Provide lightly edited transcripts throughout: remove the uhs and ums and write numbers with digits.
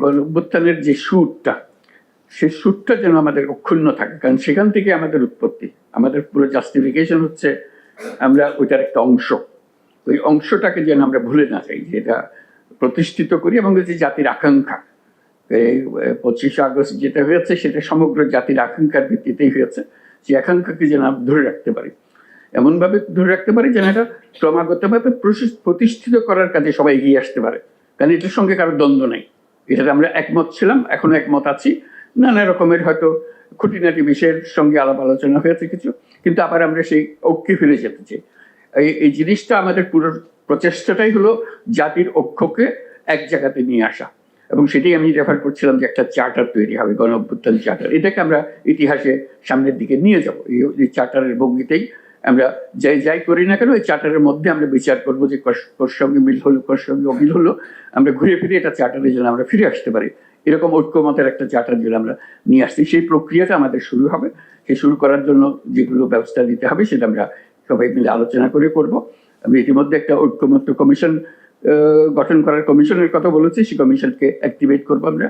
গণঅভ্যুত্থানের যে সুরটা, সেই সুরটা যেন আমাদের অক্ষুণ্ণ থাকে, কারণ সেখান থেকে আমাদের উৎপত্তি, আমাদের পুরো জাস্টিফিকেশন হচ্ছে আমরা ওইটার একটা অংশ। ওই অংশটাকে যেন আমরা ভুলে না যাই, যে এটা প্রতিষ্ঠিত করি, এবং যে জাতির আকাঙ্ক্ষা, এই 25শে আগস্ট যেটা হয়েছে সেটা সমগ্র জাতির আকাঙ্ক্ষার ভিত্তিতেই হয়েছে। সেই আকাঙ্ক্ষাকে যেন আমরা ধরে রাখতে পারি, এমনভাবে ধরে রাখতে পারি যেন এটা ক্রমাগতভাবে প্রতিষ্ঠিত করার কাজে সবাই এগিয়ে আসতে পারে, কারণ এটার সঙ্গে কারো দ্বন্দ্ব নেই। এটাতে আমরা একমত ছিলাম, এখনো একমত আছি, নানা রকমের হয়তো খুঁটিনাটি বিষয়ের সঙ্গে আলাপ আলোচনা হয়েছে কিছু, কিন্তু আবার আমরা সেই ঐক্যে ফিরে যেতে চাই। এই জিনিসটা আমাদের পুরো প্রচেষ্টাটাই হলো জাতির ঐক্যকে এক জায়গাতে নিয়ে আসা, এবং সেটাই আমি রেফার করছিলাম যে একটা চার্টার তৈরি হবে, গণঅভ্যুত্থান চার্টার। এটাকে আমরা ইতিহাসে সামনের দিকে নিয়ে যাব। এই চার্টারের ভঙ্গিতেই আমরা যাই করি না কেন, এই চার্টারের মধ্যে আমরা বিচার করবো যে কোর সঙ্গে মিল হলো, কোর সঙ্গে অমিল হলো, আমরা ঘুরে ফিরে এটা চার্টারে যেন আমরা ফিরে আসতে পারি, এরকম ঐক্যমতের একটা চার্টার যেন আমরা নিয়ে আসছি। সেই প্রক্রিয়াটা আমাদের শুরু হবে। সেই শুরু করার জন্য যেগুলো ব্যবস্থা নিতে হবে সেটা আমরা সবাই মিলে আলোচনা করে করব। আমি ইতিমধ্যে একটা ঐক্যমত্য কমিশন গঠন করার কমিশনের কথা বলেছি, সেই কমিশনকে অ্যাক্টিভেট করবো আমরা।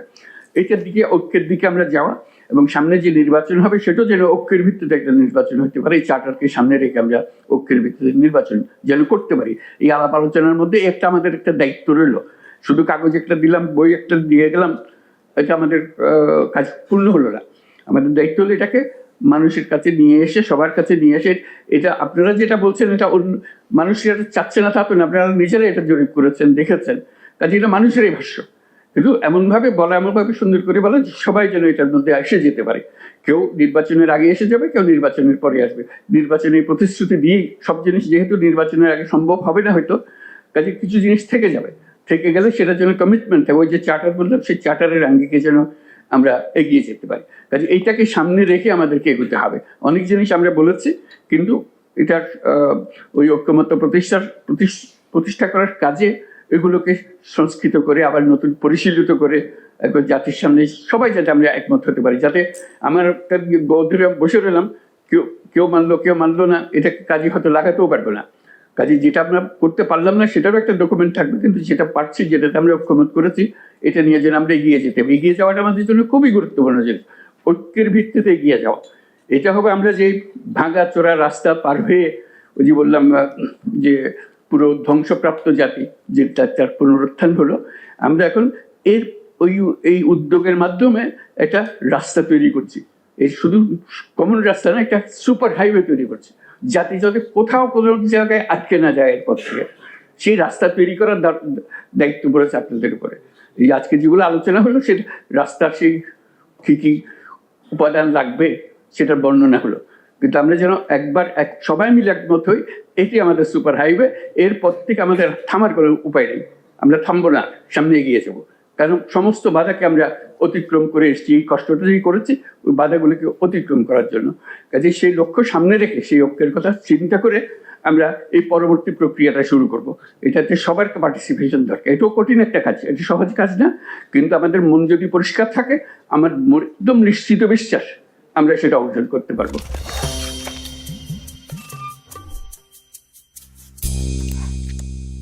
এইটার দিকে, ঐক্যের দিকে আমরা যাওয়া, এবং সামনে যে নির্বাচন হবে সেটাও যেন ঐক্যের ভিত্তিতে একটা নির্বাচন হতে পারে। এই চার্টারকে সামনে রেখে আমরা ঐক্যের ভিত্তিতে নির্বাচন যেন করতে পারি। এই আলাপ আলোচনার মধ্যে একটা আমাদের একটা দায়িত্ব রইল। শুধু কাগজ একটা দিলাম, বই একটা দিয়ে গেলাম, এটা আমাদের কাজ পূর্ণ হলো না। আমাদের দায়িত্ব হলো এটাকে মানুষের কাছে নিয়ে এসে, সবার কাছে নিয়ে এসে, এটা আপনারা যেটা বলছেন এটা মানুষের চাচ্ছে না তা তো না, আপনারা নিজেরাই এটা জরিপ করেছেন, দেখেছেন, কাজে এটা মানুষেরই ভাষ্য। কিন্তু এমনভাবে বলা, এমনভাবে সুন্দর করে বলা যে সবাই যেন এটার মধ্যে এসে যেতে পারে। কেউ নির্বাচনের আগে এসে যাবে, কেউ নির্বাচনের পরে আসবে। নির্বাচনের প্রতিশ্রুতি দিয়েই সব জিনিস যেহেতু নির্বাচনের আগে সম্ভব হবে না হয়তো, কাজে কিছু জিনিস থেকে যাবে, থেকে গেলে সেটা যেন কমিটমেন্ট থাকে। ওই যে চার্টার বললাম, সেই চার্টারের আঙ্গিকে যেন আমরা এগিয়ে যেতে পারি। কাজে এইটাকে সামনে রেখে আমাদেরকে এগোতে হবে। অনেক জিনিস আমরা বলেছি, কিন্তু এটার ওই ঐক্যমত্য প্রতিষ্ঠা করার কাজে এগুলোকে সংস্কৃত করে আবার নতুন পরিশীলিত করে একবার জাতির সামনে সবাই যাতে আমরা একমত হতে পারি, যাতে আমার ধরে বসে রইলাম, কেউ মানলো কেউ মানলো না, এটাকে কাজে হয়তো লাগাতেও পারবো না। কাজে যেটা আমরা করতে পারলাম না সেটারও একটা ডকুমেন্ট থাকবে, কিন্তু যেটা পারছি, যেটাতে আমরা ঐক্যমত করেছি, এটা নিয়ে যেন আমরা এগিয়ে যেতে হবে। এগিয়ে যাওয়াটা আমাদের জন্য খুবই গুরুত্বপূর্ণ জিনিস, ঐক্যের ভিত্তিতে এগিয়ে যাওয়া। এটা হবে আমরা যে ভাঙা চোরা রাস্তা পার হয়ে, ওই যে বললাম যে পুরো ধ্বংসপ্রাপ্ত জাতি, যে তার পুনরুত্থান হলো, আমরা এখন এই উদ্যোগের মাধ্যমে একটা রাস্তা তৈরি করছি। এই শুধু কমন রাস্তা না, একটা সুপার হাইওয়ে তৈরি করছি, জাতি যাতে কোথাও কোনো জায়গায় আটকে না যায় এরপর থেকে। সেই রাস্তা তৈরি করার দায়িত্ব পড়েছে আপনাদের উপরে। এই আজকে যেগুলো আলোচনা হলো, সেটা রাস্তার সেই কি কি উপাদান লাগবে সেটার বর্ণনা হলো, কিন্তু আমরা যেন একবার সবাই মিলে একমত হই, এটি আমাদের সুপার হাইওয়ে। এরপর থেকে আমাদের থামার কোনো উপায় নেই, আমরা থামবো না, সামনে এগিয়ে যাবো। কারণ সমস্ত বাধাকে আমরা অতিক্রম করে এসেছি, এই কষ্টটা যে করেছি ওই বাধাগুলিকে অতিক্রম করার জন্য। কাজে সেই লক্ষ্য সামনে রেখে, সেই ঐক্যের কথা চিন্তা করে আমরা এই পরবর্তী প্রক্রিয়াটা শুরু করব। এটাতে সবার পার্টিসিপেশন দরকার। এটাও কঠিন একটা কাজ, এটা সহজ কাজ না, কিন্তু আমাদের মন যদি পরিষ্কার থাকে, আমার একদম নিশ্চিত বিশ্বাস আমরা সেটা অর্জন করতে পারবো।